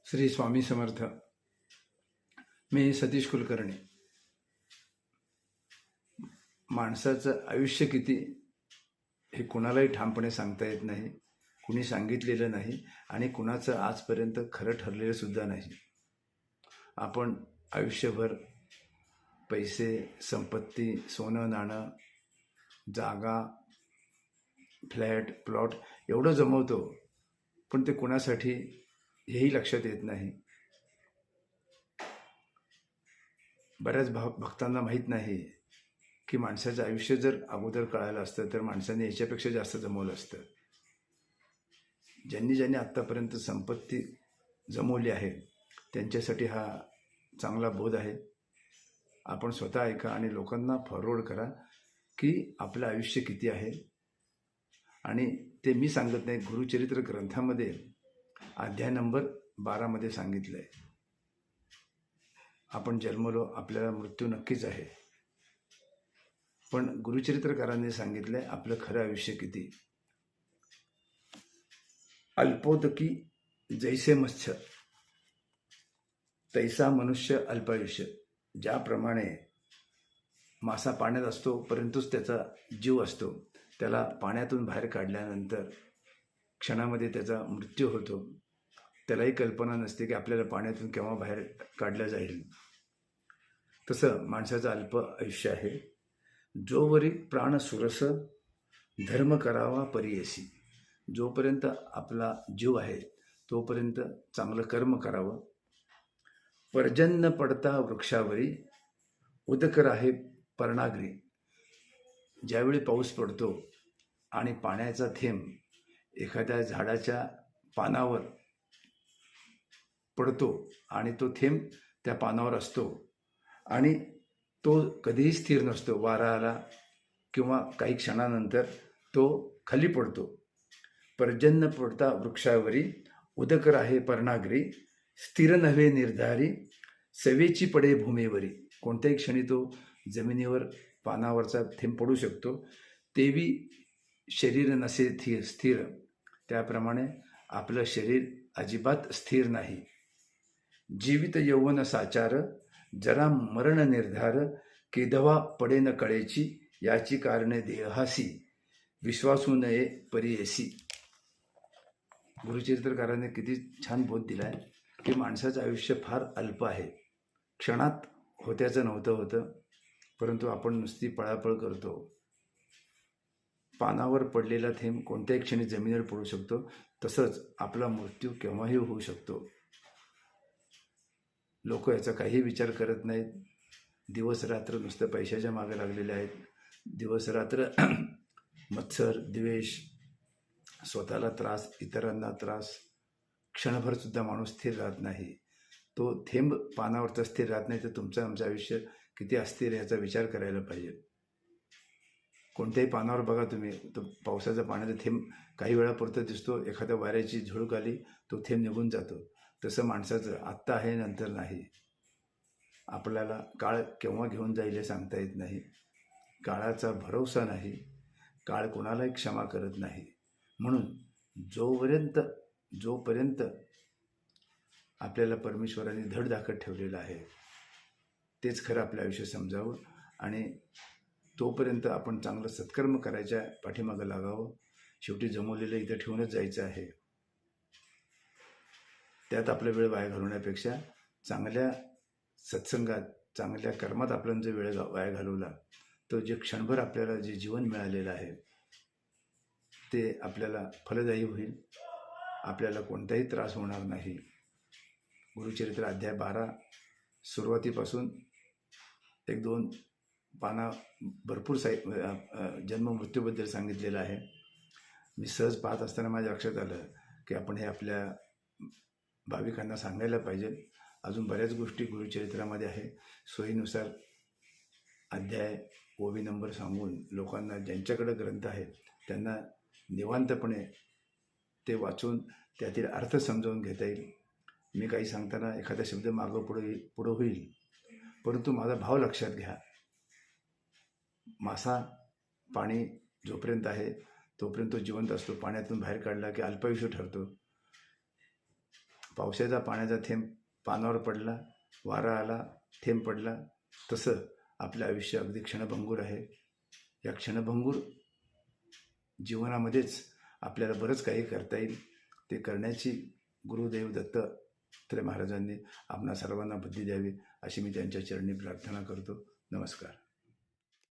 श्री स्वामी समर्थ. मी सतीश कुलकर्णी. माणसाचं आयुष्य किती हे कुणालाही ठामपणे सांगता येत नाही, कुणी सांगितलेलं नाही आणि कुणाचं आजपर्यंत खरं ठरलेलं सुद्धा नाही. आपण आयुष्यभर पैसे, संपत्ती, सोनं नाणं, जागा, फ्लॅट, प्लॉट एवढं जमवतो, पण ते कुणासाठी हेही लक्षात येत नाही. बऱ्याच भक्तांना माहीत नाही की माणसाचं आयुष्य जर अगोदर कळालं असतं तर माणसाने याच्यापेक्षा जास्त जमवलं असतं. ज्यांनी आत्तापर्यंत संपत्ती जमवली आहे त्यांच्यासाठी हा चांगला बोध आहे. आपण स्वतः ऐका आणि लोकांना फॉरवर्ड करा की आपलं आयुष्य किती आहे. आणि ते मी सांगत नाही, गुरुचरित्र ग्रंथामध्ये अध्याय नंबर 12 सांगितलं आहे. आपण जन्मलो, आपल्याला मृत्यू नक्कीच आहे, पण गुरुचरित्रकारांनी सांगितलंय आपलं खरं आयुष्य किती. अल्पोदकी जैसे मत्स्य तैसा मनुष्य अल्पायुष्य. ज्याप्रमाणे मासा पाण्यात असतो परंतुच त्याचा जीव असतो, त्याला पाण्यातून बाहेर काढल्यानंतर क्षणामध्ये त्याचा मृत्यू होतो. त्यालाही कल्पना नसते की आपल्याला पाण्यातून केव्हा बाहेर काढलं जाईल. तसं माणसाचं अल्प आयुष्य आहे. जोवरी प्राण सुरस धर्म करावा परियसी. जोपर्यंत आपला जीव आहे तोपर्यंत चांगलं कर्म करावं. पर्जन्य पडता वृक्षावरी उदकर आहे पर्णाग्री. ज्यावेळी पाऊस पडतो आणि पाण्याचा थेंब एखाद्या झाडाच्या पानावर पडतो आणि तो थेंब त्या पानावर असतो आणि तो कधीही स्थिर नसतो. वारा आला किंवा काही क्षणानंतर तो खाली पडतो. पर्जन्य पडता वृक्षावरी उदकर आहे पर्णाग्री. स्थिर नव्हे निर्धारी सवेची पडे भूमीवरी. कोणत्याही क्षणी तो जमिनीवर पानावरचा थेंब पडू शकतो. तेवी शरीर नसे स्थिर. त्याप्रमाणे आपलं शरीर अजिबात स्थिर नाही. जीवित यौवन साचार जरा मरण निर्धार. केदवा पडे न कळेची याची कारणे देहासी. विश्वासू नये परियसी. गुरुचरित्रकाराने किती छान बोध दिलाय की माणसाचं आयुष्य फार अल्प आहे. क्षणात होत्याचं नव्हतं होतं, परंतु आपण नुसती पळापळ करतो. पानावर पडलेला थेंब कोणत्याही क्षणी जमिनीवर पडू शकतो. तसंच आपला मृत्यू केव्हाही होऊ शकतो. लोक याचा काही विचार करत नाहीत. दिवस रात्र नुसतं पैशाच्या मागे लागलेले आहेत. दिवस रात्र मत्सर, द्वेष, स्वतःला त्रास, इतरांना त्रास. क्षणभर सुद्धा माणूस स्थिर राहत नाही. तो थेंब पानावरचा स्थिर राहत नाही तर तुमचं आमचं आयुष्य किती अस्थिर याचा विचार करायला पाहिजे. कोणत्याही पानावर बघा तुम्ही, तो पावसाचा पाण्याचा थेंब काही वेळापुरतं दिसतो. एखाद्या वाऱ्याची झुळूक आली तो थेंब निघून जातो. तसं माणसाचं आत्ता आहे, नंतर नाही. आपल्याला काळ केव्हा घेऊन जाईल हे सांगता येत नाही. काळाचा भरोसा नाही. काळ कोणालाही क्षमा करत नाही. म्हणून जोपर्यंत आपल्याला परमेश्वराने धड धाकट ठेवलेलं आहे तेच खरं आपलं आयुष्य समजावं आणि तोपर्यंत आपण चांगलं सत्कर्म करायच्या पाठीमागं लागावं. शेवटी जमवलेलं इथं ठेवूनच जायचं आहे. त्यात आपला वेळ वाया घालवण्यापेक्षा चांगल्या सत्संगात, चांगल्या कर्मात आपण जर वेळ वाया घालवला तर जे क्षणभर आपल्याला जे जीवन मिळालेलं आहे ते आपल्याला फलदायी होईल. आपल्याला कोणताही त्रास होणार नाही. गुरुचरित्र अध्याय 12 सुरुवातीपासून 1-2 पाना भरपूर जन्म मृत्यूबद्दल सांगितलेलं आहे. मी सहज पाहत असताना माझ्या लक्षात आलं की आपण हे आपल्या भाविकांना सांगायला पाहिजे. अजून बऱ्याच गोष्टी गुरुचरित्रामध्ये आहे. सोयीनुसार अध्याय, ओवी नंबर सांगून लोकांना, ज्यांच्याकडे ग्रंथ आहे त्यांना निवांतपणे ते वाचून त्यातील अर्थ समजावून घेता येईल. मी काही सांगताना एखादा शब्द मागं पुढं होईल, परंतु माझा भाव लक्षात घ्या. मासा पाणी जोपर्यंत आहे तोपर्यंत तो जिवंत असतो. पाण्यातून बाहेर काढला की अल्पायुष्य ठरतो. पावसाचा पाण्याचा थेंब पानावर पडला, वारा आला, थेंब पडला, तसं आपलं आयुष्य अगदी क्षणभंगूर आहे. या क्षणभंगूर जीवनामध्येच आपल्याला बरंच काही करता येईल. ते करण्याची गुरुदेव दत्तात्रय महाराजांनी आपणा सर्वांना बुद्धी द्यावी, अशी मी त्यांच्या चरणी प्रार्थना करतो. नमस्कार.